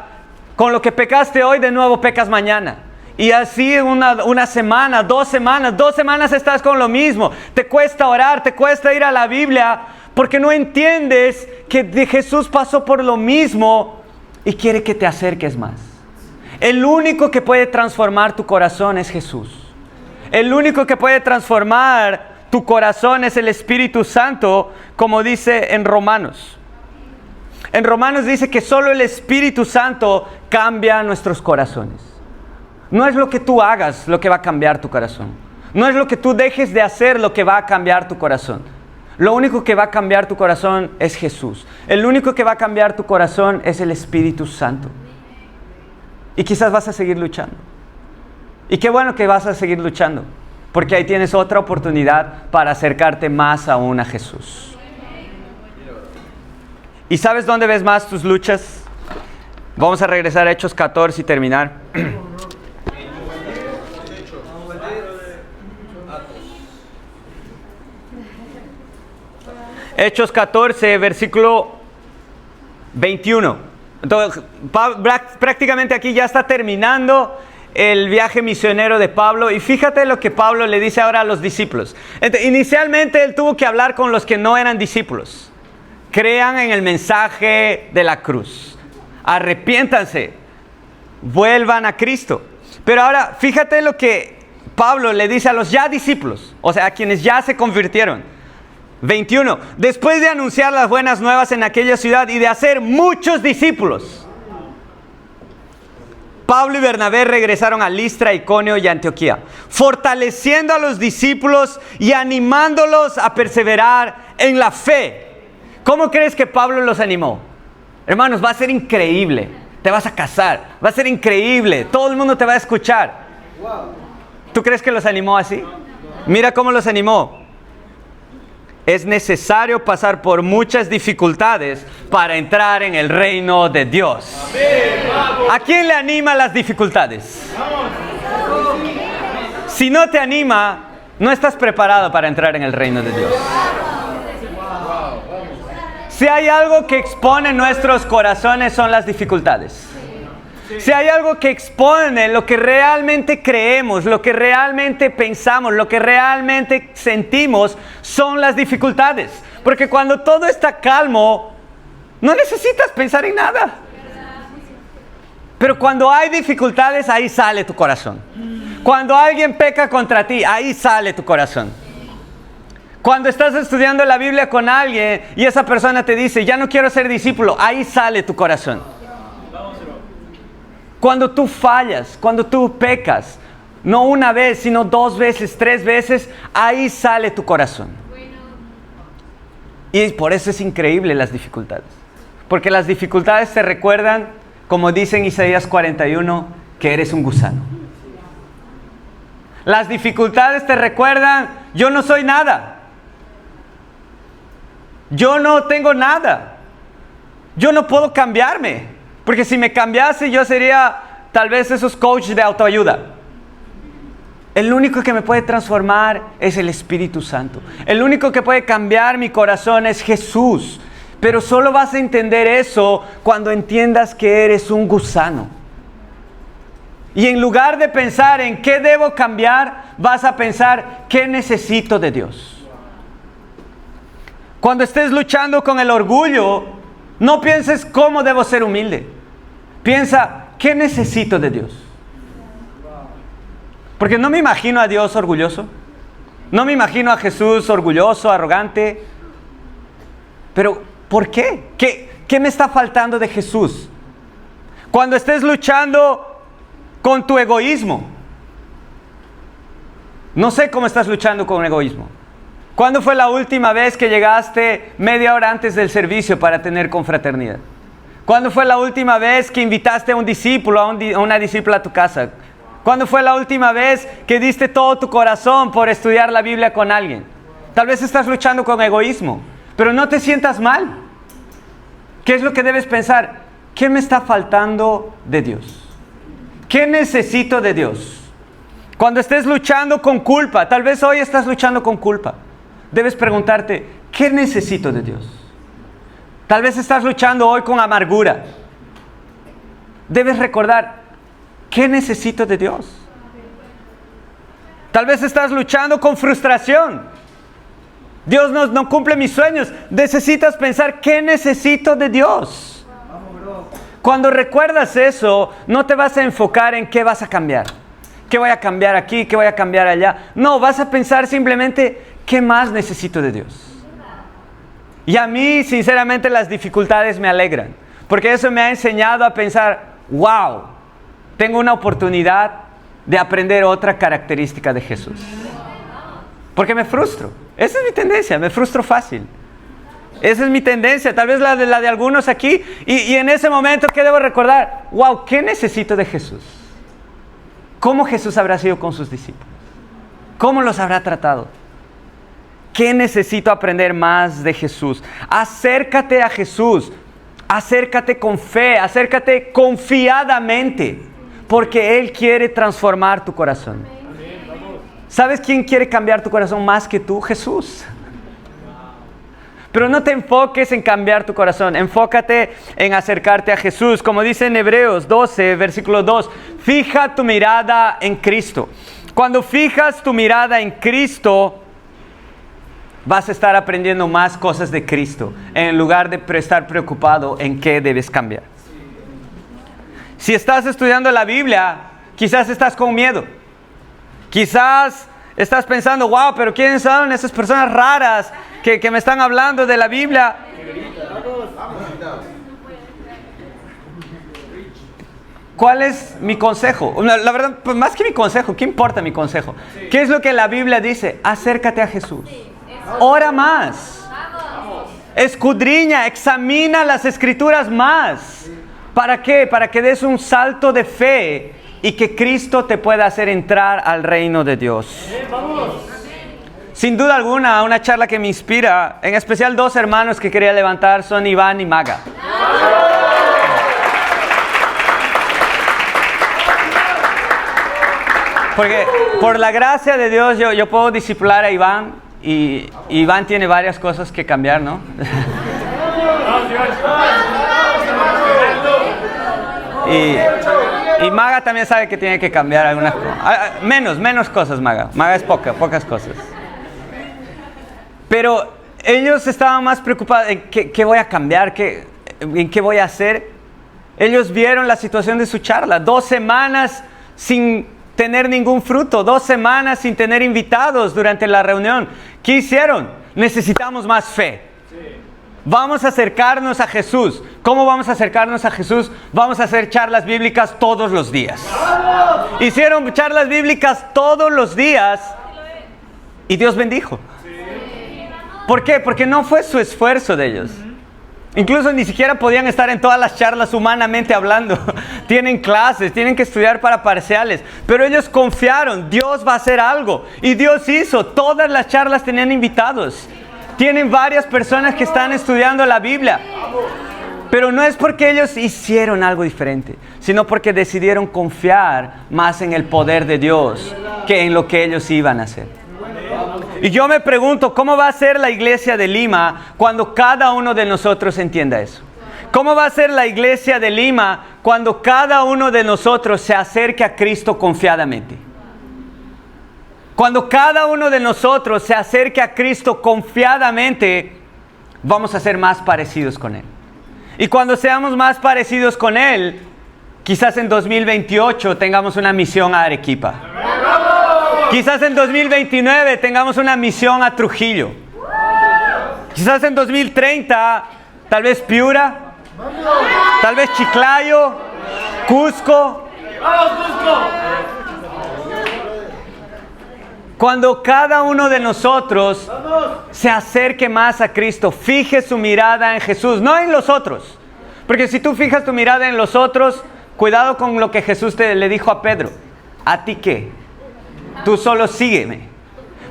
Con lo que pecaste hoy, de nuevo pecas mañana. Y así una semana, 2 semanas, 2 semanas estás con lo mismo. Te cuesta orar, te cuesta ir a la Biblia, porque no entiendes que Jesús pasó por lo mismo y quiere que te acerques más. El único que puede transformar tu corazón es Jesús. El único que puede transformar tu corazón es el Espíritu Santo, como dice en Romanos. En Romanos dice que solo el Espíritu Santo cambia nuestros corazones. No es lo que tú hagas lo que va a cambiar tu corazón. No es lo que tú dejes de hacer lo que va a cambiar tu corazón. Lo único que va a cambiar tu corazón es Jesús. El único que va a cambiar tu corazón es el Espíritu Santo. Y quizás vas a seguir luchando. Y qué bueno que vas a seguir luchando, porque ahí tienes otra oportunidad para acercarte más aún a Jesús. ¿Y sabes dónde ves más tus luchas? Vamos a regresar a Hechos 14 y terminar. Hechos 14, versículo 21. Entonces, prácticamente aquí ya está terminando el viaje misionero de Pablo. Y fíjate lo que Pablo le dice ahora a los discípulos. Entonces, inicialmente él tuvo que hablar con los que no eran discípulos. Crean en el mensaje de la cruz. Arrepiéntanse. Vuelvan a Cristo. Pero ahora, fíjate lo que Pablo le dice a los ya discípulos, o sea, a quienes ya se convirtieron. 21. Después de anunciar las buenas nuevas en aquella ciudad y de hacer muchos discípulos, Pablo y Bernabé regresaron a Listra, Iconio y Antioquía, fortaleciendo a los discípulos y animándolos a perseverar en la fe. ¿Cómo crees que Pablo los animó? Hermanos, va a ser increíble. Te vas a casar, va a ser increíble. Todo el mundo te va a escuchar. ¿Tú crees que los animó así? Mira cómo los animó. Es necesario pasar por muchas dificultades para entrar en el reino de Dios. ¿A quién le anima las dificultades? Si no te anima, no estás preparado para entrar en el reino de Dios. Si hay algo que expone nuestros corazones son las dificultades. Si hay algo que expone lo que realmente creemos, lo que realmente pensamos, lo que realmente sentimos, son las dificultades. Porque cuando todo está calmo, no necesitas pensar en nada. Pero cuando hay dificultades, ahí sale tu corazón. Cuando alguien peca contra ti, ahí sale tu corazón. Cuando estás estudiando la Biblia con alguien y esa persona te dice, ya no quiero ser discípulo, ahí sale tu corazón. Cuando tú fallas, cuando tú pecas, no una vez, sino 2 veces, 3 veces, ahí sale tu corazón. Y por eso es increíble las dificultades. Porque las dificultades te recuerdan, como dice en Isaías 41, que eres un gusano. Las dificultades te recuerdan, yo no soy nada. Yo no tengo nada. Yo no puedo cambiarme. Porque si me cambiase, yo sería tal vez esos coaches de autoayuda. El único que me puede transformar es el Espíritu Santo. El único que puede cambiar mi corazón es Jesús. Pero solo vas a entender eso cuando entiendas que eres un gusano. Y en lugar de pensar en qué debo cambiar, vas a pensar qué necesito de Dios. Cuando estés luchando con el orgullo, no pienses cómo debo ser humilde. Piensa, ¿qué necesito de Dios? Porque no me imagino a Dios orgulloso. No me imagino a Jesús orgulloso, arrogante. Pero, ¿por qué? ¿Qué me está faltando de Jesús? Cuando estés luchando con tu egoísmo. No sé cómo estás luchando con egoísmo. ¿Cuándo fue la última vez que llegaste media hora antes del servicio para tener confraternidad? ¿Cuándo fue la última vez que invitaste a un discípulo, a una discípula a tu casa? ¿Cuándo fue la última vez que diste todo tu corazón por estudiar la Biblia con alguien? Tal vez estás luchando con egoísmo, pero no te sientas mal. ¿Qué es lo que debes pensar? ¿Qué me está faltando de Dios? ¿Qué necesito de Dios? Cuando estés luchando con culpa, tal vez hoy estás luchando con culpa. Debes preguntarte, ¿qué necesito de Dios? Tal vez estás luchando hoy con amargura. Debes recordar, ¿qué necesito de Dios? Tal vez estás luchando con frustración. Dios no cumple mis sueños. Necesitas pensar, ¿qué necesito de Dios? Cuando recuerdas eso, no te vas a enfocar en qué vas a cambiar. ¿Qué voy a cambiar aquí? ¿Qué voy a cambiar allá? No, vas a pensar simplemente, ¿qué más necesito de Dios? Y a mí, sinceramente, las dificultades me alegran. Porque eso me ha enseñado a pensar, wow, tengo una oportunidad de aprender otra característica de Jesús. Porque me frustro. Esa es mi tendencia, me frustro fácil. Esa es mi tendencia, tal vez la de algunos aquí. Y en ese momento, ¿qué debo recordar? Wow, ¿qué necesito de Jesús? ¿Cómo Jesús habrá sido con sus discípulos? ¿Cómo los habrá tratado? ¿Qué necesito aprender más de Jesús? Acércate a Jesús. Acércate con fe. Acércate confiadamente. Porque Él quiere transformar tu corazón. ¿Sabes quién quiere cambiar tu corazón más que tú? Jesús. Pero no te enfoques en cambiar tu corazón. Enfócate en acercarte a Jesús. Como dice en Hebreos 12, versículo 2. Fija tu mirada en Cristo. Cuando fijas tu mirada en Cristo, vas a estar aprendiendo más cosas de Cristo, en lugar de estar preocupado en qué debes cambiar. Si estás estudiando la Biblia, quizás estás con miedo. Quizás estás pensando, wow, pero ¿quiénes son esas personas raras que me están hablando de la Biblia? ¿Cuál es mi consejo? La verdad, pues más que mi consejo, ¿qué importa mi consejo? ¿Qué es lo que la Biblia dice? Acércate a Jesús. Ora más. Escudriña, examina las Escrituras más. ¿Para qué? Para que des un salto de fe y que Cristo te pueda hacer entrar al reino de Dios. Sin duda alguna, una charla que me inspira, en especial dos hermanos que quería levantar, son Iván y Maga. Porque por la gracia de Dios yo puedo discipular a Iván y Iván tiene varias cosas que cambiar, ¿no? y Maga también sabe que tiene que cambiar algunas cosas. Menos cosas, Maga. Maga es pocas cosas. Pero ellos estaban más preocupados en qué voy a cambiar, en qué voy a hacer. Ellos vieron la situación de su charla. 2 semanas sin tener ningún fruto, 2 semanas sin tener invitados durante la reunión. ¿Qué hicieron? Necesitamos más fe. Vamos a acercarnos a Jesús. ¿Cómo vamos a acercarnos a Jesús? Vamos a hacer charlas bíblicas todos los días. Hicieron charlas bíblicas todos los días y Dios bendijo. ¿Por qué? Porque no fue su esfuerzo de ellos. Incluso ni siquiera podían estar en todas las charlas humanamente hablando. Tienen clases, tienen que estudiar para parciales. Pero ellos confiaron, Dios va a hacer algo. Y Dios hizo, todas las charlas tenían invitados. Tienen varias personas que están estudiando la Biblia. Pero no es porque ellos hicieron algo diferente, sino porque decidieron confiar más en el poder de Dios que en lo que ellos iban a hacer. Y yo me pregunto, ¿cómo va a ser la iglesia de Lima cuando cada uno de nosotros entienda eso? ¿Cómo va a ser la iglesia de Lima cuando cada uno de nosotros se acerque a Cristo confiadamente? Cuando cada uno de nosotros se acerque a Cristo confiadamente, vamos a ser más parecidos con Él. Y cuando seamos más parecidos con Él, quizás en 2028 tengamos una misión a Arequipa. Quizás en 2029 tengamos una misión a Trujillo. Quizás en 2030, tal vez Piura, tal vez Chiclayo, Cusco. Cuando cada uno de nosotros se acerque más a Cristo, fije su mirada en Jesús, no en los otros. Porque si tú fijas tu mirada en los otros, cuidado con lo que Jesús le dijo a Pedro. ¿A ti qué? Tú solo sígueme.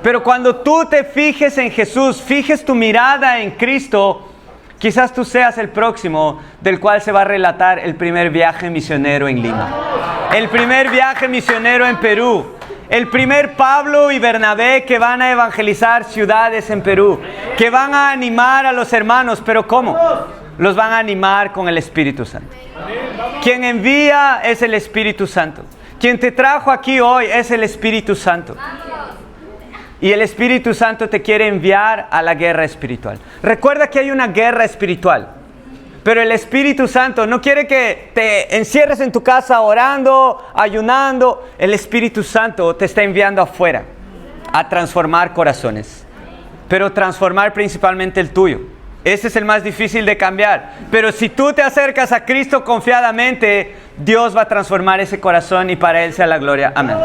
Pero cuando tú te fijes en Jesús, fijes tu mirada en Cristo, quizás tú seas el próximo del cual se va a relatar el primer viaje misionero en Lima, el primer viaje misionero en Perú, el primer Pablo y Bernabé que van a evangelizar ciudades en Perú, que van a animar a los hermanos. ¿Pero cómo? Los van a animar con el Espíritu Santo. Quien envía es el Espíritu Santo. Quien te trajo aquí hoy es el Espíritu Santo. Y el Espíritu Santo te quiere enviar a la guerra espiritual. Recuerda que hay una guerra espiritual. Pero el Espíritu Santo no quiere que te encierres en tu casa orando, ayunando. El Espíritu Santo te está enviando afuera a transformar corazones. Pero transformar principalmente el tuyo. Ese es el más difícil de cambiar. Pero si tú te acercas a Cristo confiadamente, Dios va a transformar ese corazón y para Él sea la gloria. Amén.